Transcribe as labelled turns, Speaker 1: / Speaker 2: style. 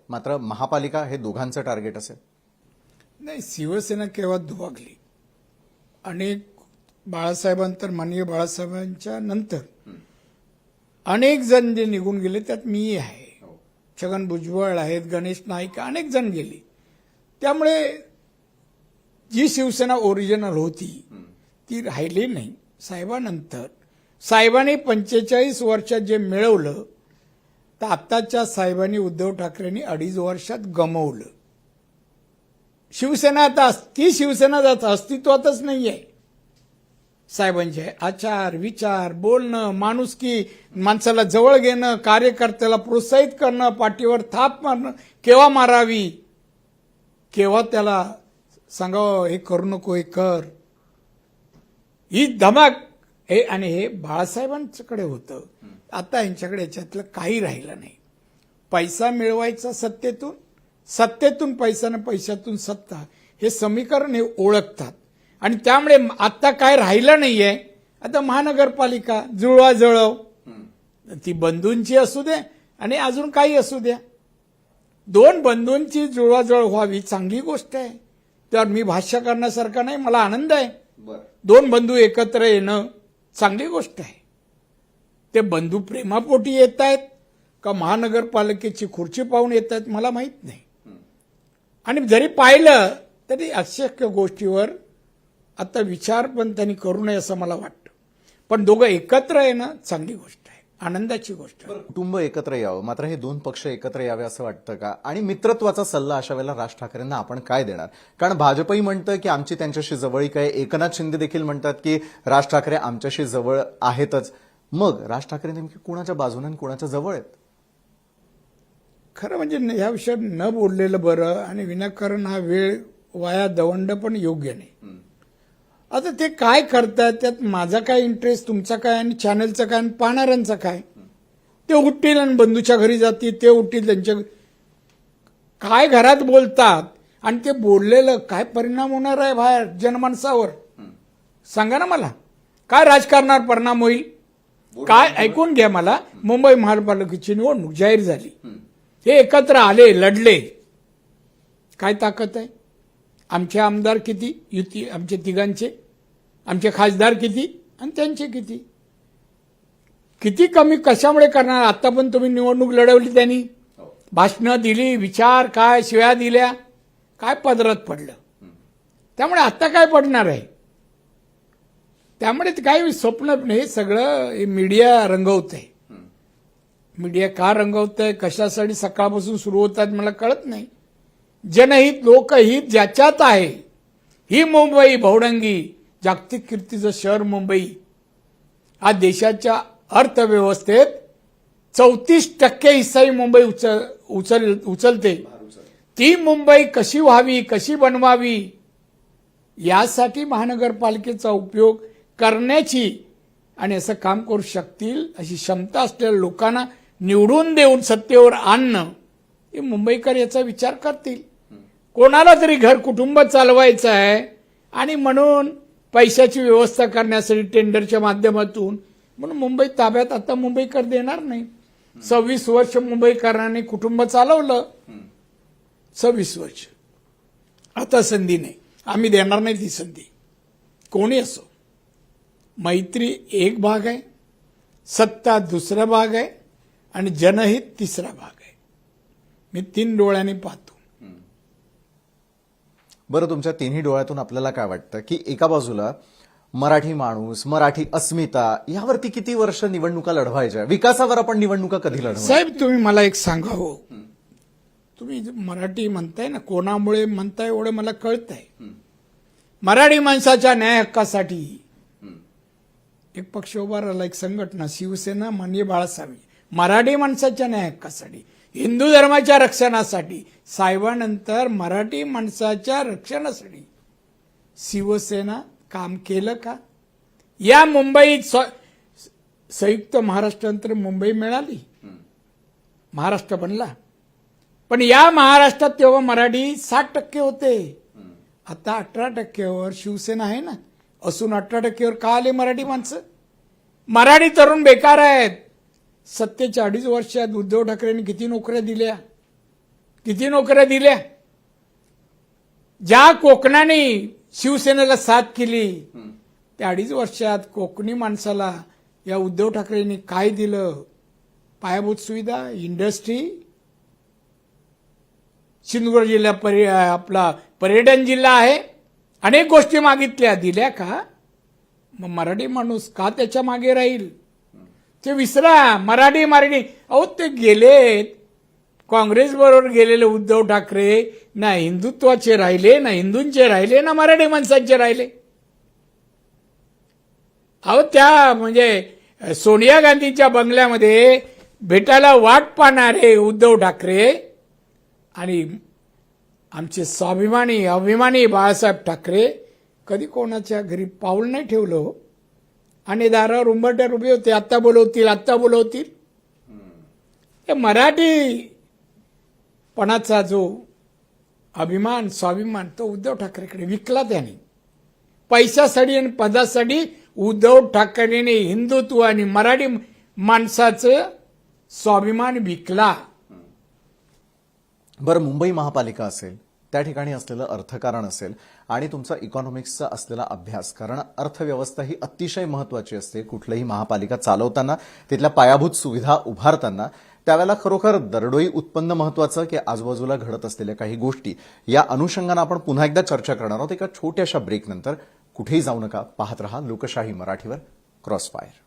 Speaker 1: मात्र महापालिका हे दोघांचं टार्गेट असेल?
Speaker 2: नाही, शिवसेना केव्हा दुभागली. अनेक बाळासाहेबांतर माननीय बाळासाहेबांच्या नंतर अनेक जण जे निघून गेले त्यात मीही आहे. छगन भुजबळ आहेत, गणेश नाईक, अनेक जण गेले. त्यामुळे जी शिवसेना ओरिजिनल होती ती राहिली नाही. साहेबांनंतर साहेबांनी 45 वर्षात जे मिळवलं तर आत्ताच्या साहेबांनी उद्धव ठाकरेंनी 2.5 वर्षात गमवलं. शिवसेना आता ती शिवसेना अस्तित्वातच नाहीये. साहेबांचे आचार विचार बोलणं, माणुसकी, माणसाला जवळ घेणं, कार्यकर्त्याला प्रोत्साहित करणं, पाठीवर थाप मारणं, केव्हा मारावी, केव्हा त्याला सांगावं हे करू नको हे कर, ही धमाक हे. आणि हे बाळासाहेबांच्याकडे होतं. आता यांच्याकडे याच्यातलं काही राहिलं नाही. पैसा मिळवायचा सत्तेतून, सत्तेतून पैसा ना पैशातून सत्ता, हे समीकरण हे ओळखतात. आणि त्यामुळे आता काय राहिलं नाहीये. आता महानगरपालिका जुळवाजुळव, ती बंधूंची असू दे आणि अजून काही असू द्या, 2 बंधूंची जुळवाजुळव व्हावी चांगली गोष्ट आहे. त्यावर मी भाष्य करण्यासारखं नाही, मला आनंद आहे. 2 बंधू एकत्र येणं चांगली गोष्ट आहे. ते बंधू प्रेमापोटी येत आहेत का महानगरपालिकेची खुर्ची पाहून येत आहेत मला माहित नाही. आणि जरी पाहिलं तरी अशक्य गोष्टीवर आता विचार पण त्यांनी करू नये असं मला वाटतं. पण दोघं एकत्र येणं चांगली गोष्ट आहे, आनंदाची गोष्ट आहे.
Speaker 1: कुटुंब एकत्र यावं, मात्र हे 2 पक्ष एकत्र यावे असं वाटतं का? आणि मित्रत्वाचा सल्ला अशा वेळेला राज ठाकरेंना आपण काय देणार? कारण भाजपही म्हणतं की आमची त्यांच्याशी जवळीक आहे, एकनाथ शिंदे देखील म्हणतात की राज ठाकरे आमच्याशी जवळ आहेतच. मग राज ठाकरे नेमकी कुणाच्या बाजूने आणि कुणाच्या जवळ आहेत?
Speaker 2: खरं म्हणजे या विषयात न बोललेलं बरं. आणि विनाकारण हा वेळ वाया दवंड पण योग्य नाही. आता ते काय करतात त्यात माझा काय इंटरेस्ट, तुमचा काय, आणि चॅनलचा काय, आणि पाहणाऱ्यांचा काय? ते उठतील आणि बंधूच्या घरी जातील, ते उठतील त्यांच्या काय घरात बोलतात, आणि ते बोललेलं काय परिणाम होणार आहे बाहेर जनमानसावर सांगा ना मला. काय राजकारणावर परिणाम होईल काय? ऐकून घ्या मला. मुंबई महानगरपालिकेची निवडणूक जाहीर झाली, हे एकत्र आले, लढले, काय ताकद आहे? आमचे आमदार किती, युती आमचे तिघांचे, आमचे खासदार किती आणि त्यांचे किती, किती कमी कशामुळे करणार? आता पण तुम्ही निवडणूक लढवली, त्यांनी भाषणं दिली, विचार काय शिव्या दिल्या, काय पदरात पडलं. त्यामुळे आता काय पडणार आहे? त्यामुळे काही स्वप्न नाही, सगळं मीडिया रंगवतंय. मीडिया का रंगवतंय, कशासाठी सकाळपासून सुरू होतात मला कळत नाही. जनहित लोकहित ज्याच्यात आहे, ही मुंबई भौडंगी जागतिक कीर्तीचं शहर मुंबई, आज देशाच्या अर्थव्यवस्थेत 34% हिस्सा ही मुंबई उचलते. ती मुंबई कशी व्हावी, कशी बनवावी, यासाठी महानगरपालिकेचा उपयोग करण्याची आणि असं काम करू शकतील अशी क्षमता असलेल्या लोकांना निवडून देऊन सत्तेवर आणणं, हे मुंबईकर याचा विचार करतील. कोणाला तरी घर कुटुंब चालवायचं आहे आणि म्हणून पैशाची व्यवस्था करण्यासाठी टेंडरच्या माध्यमातून म्हणून मुंबई ताब्यात आता मुंबईकर देणार नाही. 26 वर्ष मुंबईकरांनी कुटुंब चालवलं, 26 वर्ष. आता संधी नाही, आम्ही देणार नाही ती संधी. कोणी असो, मैत्री एक भाग आहे, सत्ता दुसरा भाग आहे, आणि जनहित तिसरा भाग आहे. मी 3 डोळ्यांनी पाहतो.
Speaker 1: बरं, तुमच्या 3ही डोळ्यातून आपल्याला काय वाटतं की एका बाजूला मराठी माणूस, मराठी अस्मिता, यावरती किती वर्ष निवडणुका लढवायच्या, विकासावर आपण निवडणुका कधी लढवायच्या?
Speaker 2: साहेब तुम्ही मला एक सांगावं, तुम्ही मराठी म्हणताय ना, कोणामुळे म्हणताय एवढं मला कळतंय. मराठी माणसाच्या न्याय हक्कासाठी एक पक्ष उभा राहिला, एक संघटना शिवसेना माननीय बाळासाहेब, मराठी माणसाच्या न्याय हक्कासाठी, हिंदू धर्माच्या रक्षणासाठी. साहेबांनंतर मराठी माणसाच्या रक्षणासाठी शिवसेना काम केलं का? या मुंबईत संयुक्त महाराष्ट्रानंतर मुंबई मिळाली, महाराष्ट्र बनला, पण या महाराष्ट्रात तेव्हा मराठी 60% होते. आता 18%वर शिवसेना आहे ना, असून 18%वर का आले मराठी माणसं? मराठी तरुण बेकार आहेत. सत्तेच्या 2.5 वर्षात उद्धव ठाकरेंनी किती नोकऱ्या दिल्या, किती नोकऱ्या दिल्या? ज्या कोकणाने शिवसेनेला साथ केली त्या 2.5 वर्षात कोकणी माणसाला या उद्धव ठाकरेंनी काय दिलं? पायाभूत सुविधा, इंडस्ट्री. सिंधुदुर्ग जिल्हा आपला पर्यटन जिल्हा आहे. अनेक गोष्टी मागितल्या, दिल्या का? मग मराठी माणूस का त्याच्या मागे राहील? ते विसरा. मराठी अहो ते गेलेत, काँग्रेस बरोबर गेलेले उद्धव ठाकरे ना हिंदुत्वाचे राहिले, ना हिंदूंचे राहिले, ना मराठी माणसांचे राहिले. अहो त्या म्हणजे सोनिया गांधींच्या बंगल्यामध्ये भेटायला वाट पाहणारे उद्धव ठाकरे आणि आमचे स्वाभिमानी अभिमानी बाळासाहेब ठाकरे कधी कोणाच्या घरी पाऊल नाही ठेवलं. आणि दारावर उंबरठ्यावर उभे होते, आत्ता बोलवतील. हे मराठीपणाचा जो अभिमान स्वाभिमान तो उद्धव ठाकरेकडे विकला त्याने. पैशासाठी आणि पदासाठी उद्धव ठाकरेने हिंदुत्व आणि मराठी माणसाचं स्वाभिमान विकला.
Speaker 1: बरं, मुंबई महापालिका असेल, त्या ठिकाणी असलेलं अर्थकारण असेल आणि तुमचा इकॉनॉमिक्सचा असलेला अभ्यास, कारण अर्थव्यवस्था ही अतिशय महत्वाची असते कुठलंही महापालिका चालवताना, तिथल्या पायाभूत सुविधा उभारताना. त्यावेळेला खरोखर दरडोई उत्पन्न महत्वाचं की आजूबाजूला घडत असलेल्या काही गोष्टी, या अनुषंगानं आपण पुन्हा एकदा चर्चा करणार आहोत एका छोट्याशा ब्रेकनंतर. कुठेही जाऊ नका, पाहत रहा लोकशाही मराठीवर क्रॉसफायर.